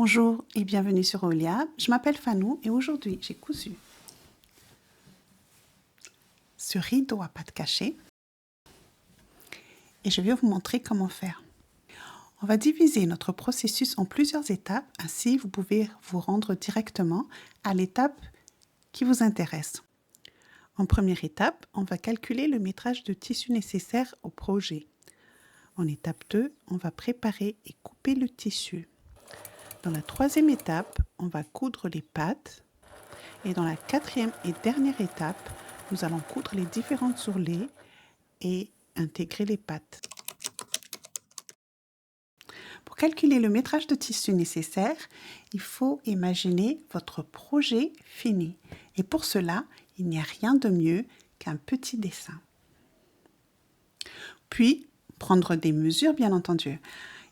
Bonjour et bienvenue sur Olia. Je m'appelle Fanou et aujourd'hui j'ai cousu ce rideau à pattes cachées et je vais vous montrer comment faire. On va diviser notre processus en plusieurs étapes, ainsi vous pouvez vous rendre directement à l'étape qui vous intéresse. En première étape, on va calculer le métrage de tissu nécessaire au projet. En étape 2, on va préparer et couper le tissu. Dans la troisième étape, on va coudre les pattes. Et dans la quatrième et dernière étape, nous allons coudre les différentes ourlets et intégrer les pattes. Pour calculer le métrage de tissu nécessaire, il faut imaginer votre projet fini. Et pour cela, il n'y a rien de mieux qu'un petit dessin. Puis, prendre des mesures, bien entendu.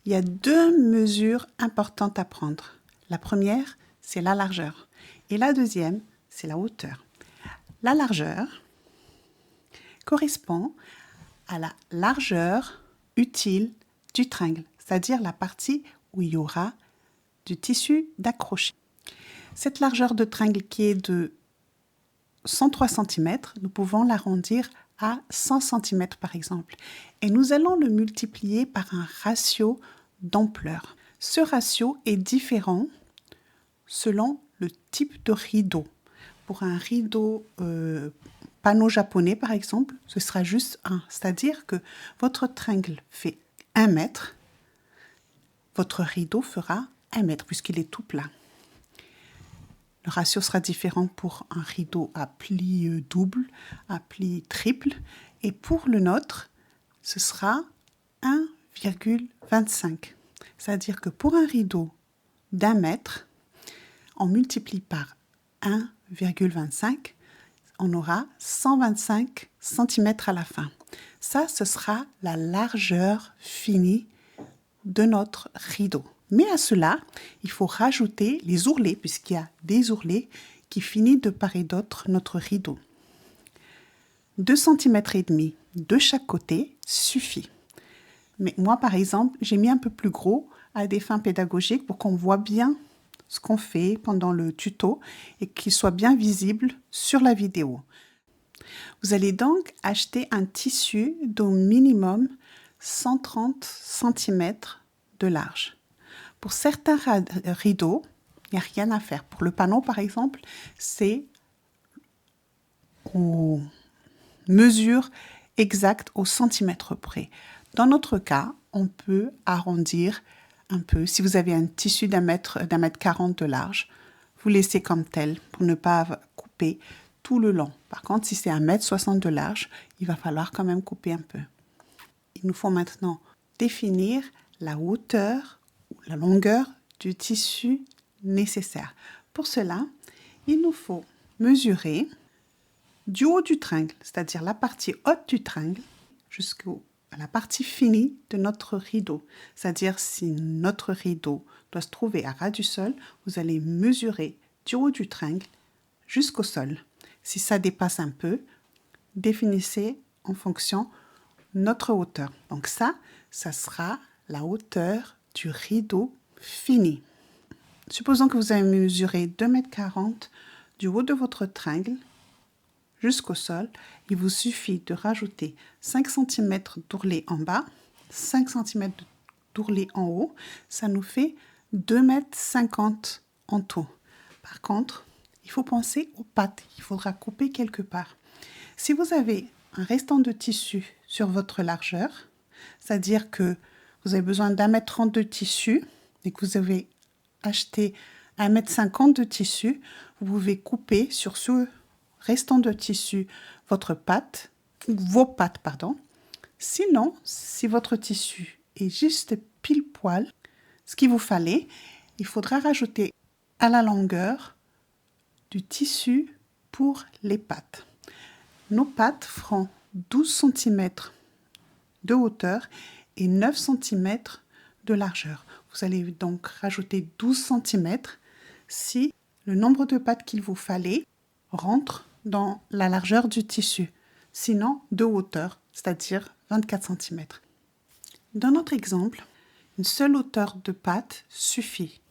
Il y a deux mesures importantes à prendre. La première, c'est la largeur. Et la deuxième, c'est la hauteur. La largeur correspond à la largeur utile du tringle, c'est-à-dire la partie où il y aura du tissu d'accroché. Cette largeur de tringle qui est de 103 cm, nous pouvons l'arrondir à 100 cm par exemple. Et nous allons le multiplier par un ratio d'ampleur. Ce ratio est différent selon le type de rideau. Pour un rideau panneau japonais, par exemple, ce sera juste 1. C'est-à-dire que votre tringle fait 1 mètre, votre rideau fera 1 mètre puisqu'il est tout plat. Le ratio sera différent pour un rideau à pli double, à pli triple. Et pour le nôtre, ce sera 1,25. C'est-à-dire que pour un rideau d'1 mètre, on multiplie par 1,25, on aura 125 cm à la fin. Ça, ce sera la largeur finie de notre rideau. Mais à cela, il faut rajouter les ourlets, puisqu'il y a des ourlets qui finissent de part et d'autre notre rideau. 2,5 cm de chaque côté suffit. Mais moi, par exemple, j'ai mis un peu plus gros à des fins pédagogiques pour qu'on voit bien ce qu'on fait pendant le tuto et qu'il soit bien visible sur la vidéo. Vous allez donc acheter un tissu d'au minimum 130 cm de large. Pour certains rideaux, il n'y a rien à faire. Pour le panneau, par exemple, c'est aux mesures exactes au centimètre près. Dans notre cas, on peut arrondir un peu. Si vous avez un tissu d'un mètre 40 de large, vous laissez comme tel pour ne pas couper tout le long. Par contre, si c'est 1,60 m de large, il va falloir quand même couper un peu. Il nous faut maintenant définir la hauteur ou la longueur du tissu nécessaire. Pour cela, il nous faut mesurer du haut du tringle, c'est-à-dire la partie haute du tringle, jusqu'à la partie finie de notre rideau. C'est-à-dire si notre rideau doit se trouver à ras du sol, vous allez mesurer du haut du tringle jusqu'au sol. Si ça dépasse un peu, définissez en fonction notre hauteur. Donc ça sera la hauteur du rideau fini. Supposons que vous avez mesuré 2,40 m du haut de votre tringle jusqu'au sol. Il vous suffit de rajouter 5 cm d'ourlet en bas, 5 cm d'ourlet en haut. Ça nous fait 2,50 m en tout. Par contre, il faut penser aux pattes. Il faudra couper quelque part. Si vous avez un restant de tissu sur votre largeur, c'est-à-dire que vous avez besoin d'1,30 m de tissu et que vous avez acheté 1,50 m de tissu, vous pouvez couper sur ce restant de tissu vos pattes. Sinon, si votre tissu est juste pile poil, ce qu'il vous fallait, il faudra rajouter à la longueur du tissu pour les pattes. Nos pattes feront 12 cm de hauteur et 9 cm de largeur. Vous allez donc rajouter 12 cm si le nombre de pattes qu'il vous fallait rentre dans la largeur du tissu, sinon de hauteur, c'est-à-dire 24 cm. Dans notre exemple, une seule hauteur de patte suffit.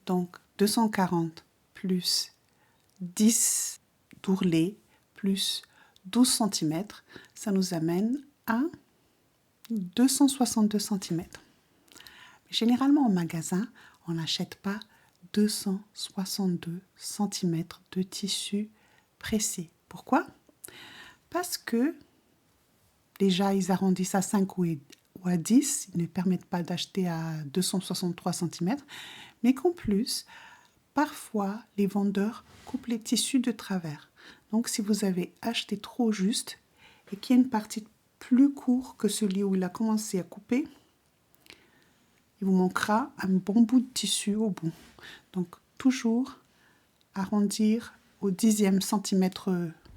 Donc 240 plus 10 d'ourlet plus 12 cm, ça nous amène à 262 cm. Généralement, en magasin, on n'achète pas 262 cm de tissu pressé. Pourquoi? Parce que déjà, ils arrondissent à 5 ou à 10. Ils ne permettent pas d'acheter à 263 cm. Mais qu'en plus, parfois, les vendeurs coupent les tissus de travers. Donc, si vous avez acheté trop juste et qu'il y a une partie plus courte que celui où il a commencé à couper, il vous manquera un bon bout de tissu au bout. Donc, toujours arrondir au 10e centimètre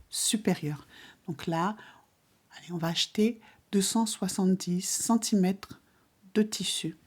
supérieur. Donc là, allez, on va acheter 270 cm de tissu.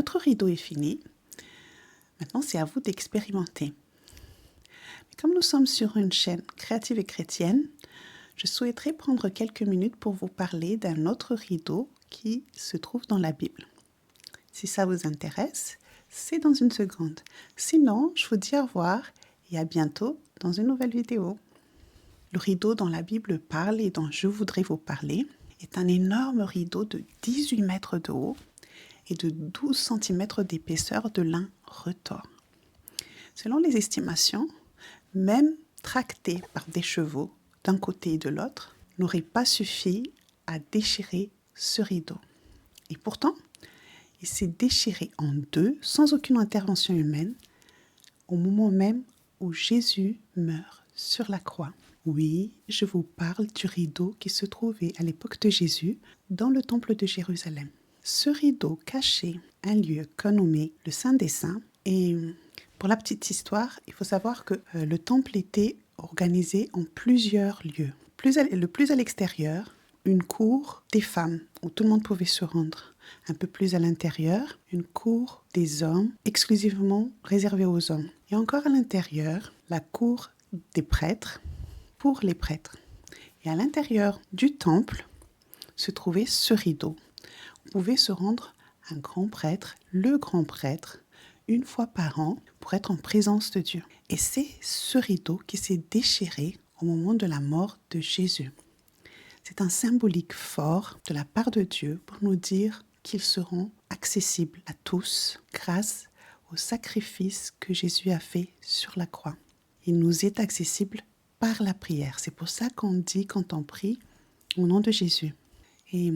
notre rideau est fini. Maintenant, c'est à vous d'expérimenter. Mais comme nous sommes sur une chaîne créative et chrétienne, je souhaiterais prendre quelques minutes pour vous parler d'un autre rideau qui se trouve dans la Bible. Si ça vous intéresse, c'est dans une seconde. Sinon, je vous dis au revoir et à bientôt dans une nouvelle vidéo. Le rideau dont la Bible parle et dont je voudrais vous parler est un énorme rideau de 18 mètres de haut et de 12 cm d'épaisseur de lin retors. Selon les estimations, même tracté par des chevaux d'un côté et de l'autre, n'aurait pas suffi à déchirer ce rideau. Et pourtant, il s'est déchiré en deux sans aucune intervention humaine au moment même où Jésus meurt sur la croix. Oui, je vous parle du rideau qui se trouvait à l'époque de Jésus dans le temple de Jérusalem. Ce rideau cachait un lieu qu'on nommait le Saint des Saints. Et pour la petite histoire, il faut savoir que le temple était organisé en plusieurs lieux. Le plus à l'extérieur, une cour des femmes où tout le monde pouvait se rendre. Un peu plus à l'intérieur, une cour des hommes exclusivement réservée aux hommes. Et encore à l'intérieur, la cour des prêtres pour les prêtres. Et à l'intérieur du temple se trouvait ce rideau. On pouvait se rendre un grand prêtre, le grand prêtre, une fois par an pour être en présence de Dieu. Et c'est ce rideau qui s'est déchiré au moment de la mort de Jésus. C'est un symbolique fort de la part de Dieu pour nous dire qu'ils seront accessibles à tous grâce au sacrifice que Jésus a fait sur la croix. Il nous est accessible par la prière. C'est pour ça qu'on dit quand on prie au nom de Jésus. Et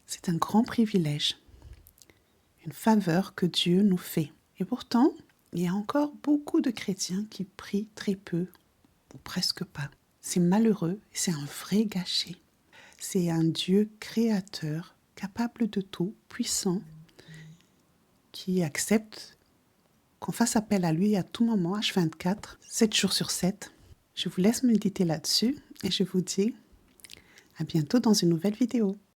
c'est un grand privilège, une faveur que Dieu nous fait. Et pourtant, il y a encore beaucoup de chrétiens qui prient très peu ou presque pas. C'est malheureux et c'est un vrai gâchis. C'est un Dieu créateur, capable de tout, puissant, qui accepte qu'on fasse appel à lui à tout moment, H24, 7 jours sur 7. Je vous laisse méditer là-dessus et je vous dis à bientôt dans une nouvelle vidéo.